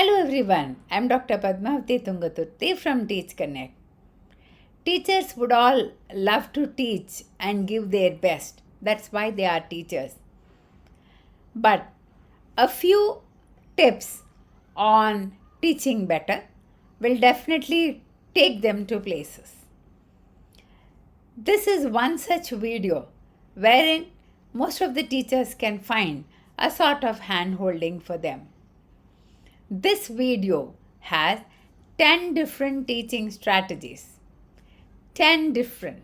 Hello everyone, I am Dr. Padmavathy Tungaturthi from Teach Connect. Teachers would all love to teach and give their best. That's why they are teachers. But a few tips on teaching better will definitely take them to places. This is one such video wherein most of the teachers can find a sort of hand holding for them. This video has 10 different teaching strategies. 10 different.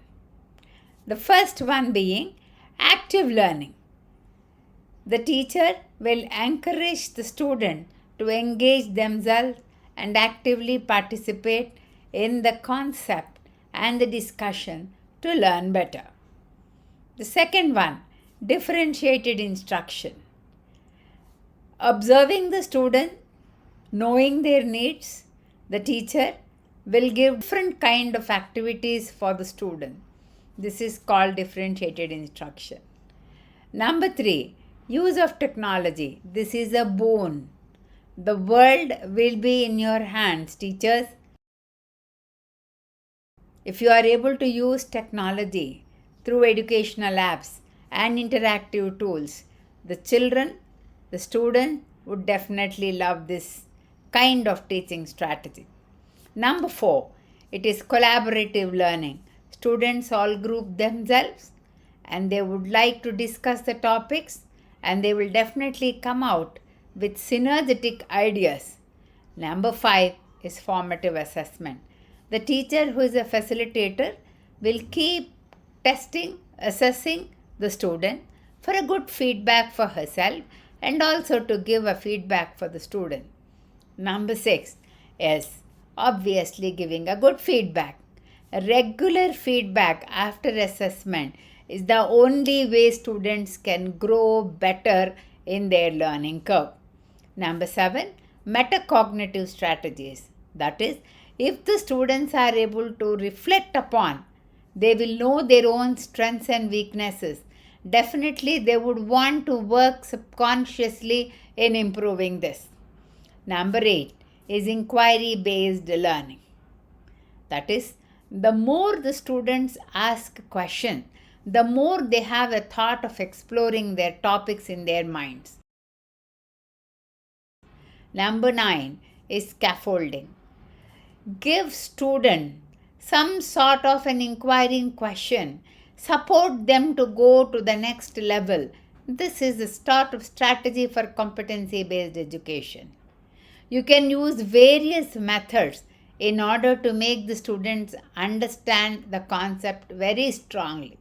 The first one being active learning. The teacher will encourage the student to engage themselves and actively participate in the concept and the discussion to learn better. The second one, differentiated instruction. Observing the student, knowing their needs, the teacher will give different kind of activities for the student. This is called differentiated instruction. Number 3, use of technology. This is a boon. The world will be in your hands, teachers. If you are able to use technology through educational apps and interactive tools, the children, the student would definitely love this kind of teaching strategy. Number 4, it is collaborative learning. Students all group themselves and they would like to discuss the topics and they will definitely come out with synergetic ideas. Number 5 is formative assessment. The teacher who is a facilitator will keep testing, assessing the student for a good feedback for herself and also to give a feedback for the student. Number 6 is obviously giving a good feedback. A regular feedback after assessment is the only way students can grow better in their learning curve. Number 7, metacognitive strategies. That is, if the students are able to reflect upon, they will know their own strengths and weaknesses. Definitely they would want to work subconsciously in improving this. Number 8 is inquiry-based learning. That is, the more the students ask questions, the more they have a thought of exploring their topics in their minds. Number 9 is scaffolding. Give students some sort of an inquiring question. Support them to go to the next level. This is the start of strategy for competency-based education. You can use various methods in order to make the students understand the concept very strongly.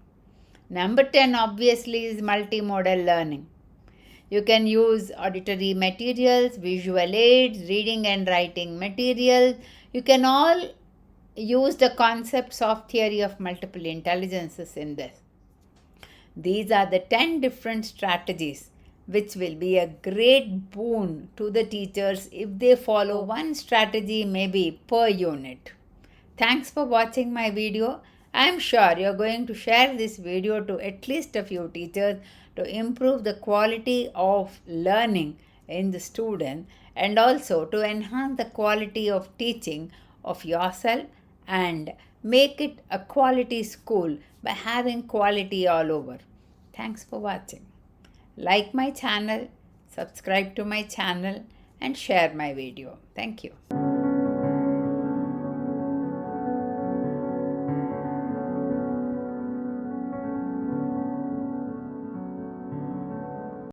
Number 10 obviously is multimodal learning. You can use auditory materials, visual aids, reading and writing materials. You can all use the concepts of theory of multiple intelligences in this. These are the 10 different strategies which will be a great boon to the teachers if they follow one strategy maybe per unit. Thanks for watching my video. I am sure you are going to share this video to at least a few teachers to improve the quality of learning in the student and also to enhance the quality of teaching of yourself and make it a quality school by having quality all over. Thanks for watching. Like my channel, subscribe to my channel and share my video. Thank you.